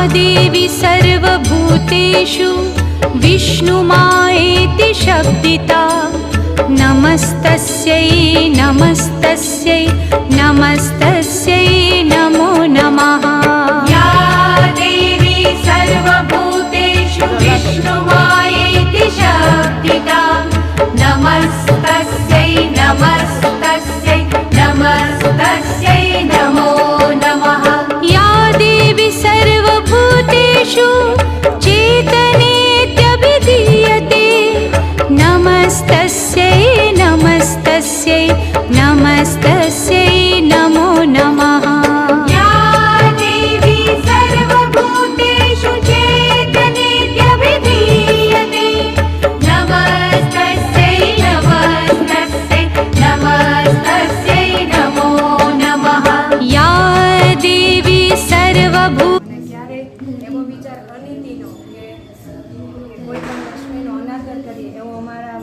देवी सर्वभूतेषु विष्णुमायेति शब्दिता नमस्तस्यै नमस्तस्यै नमस्तस्यै नमो नमः। या देवी सर्वभूतेषु विष्णुमायेति शब्दिता नमस्तस्यै नमस्तस्यै नमस्तस्यै नमो नमः। या देवी सर्वभूतेषु चेतनेत्यभिधीयते नमस्तस्यै नमस्तस्यै नमस्तस्यै नमो नमः। या देवी सर्वभूतेषु चेतनेत्यभिधीयते नमस्तस्यै नमस्तस्यै नमस्तस्यै नमो नमः। या देवी सर्वभूत એવો વિચાર અનિતિનો કે કોઈ પણ લક્ષ્મીનો અનાદર કરીએ એવો અમારા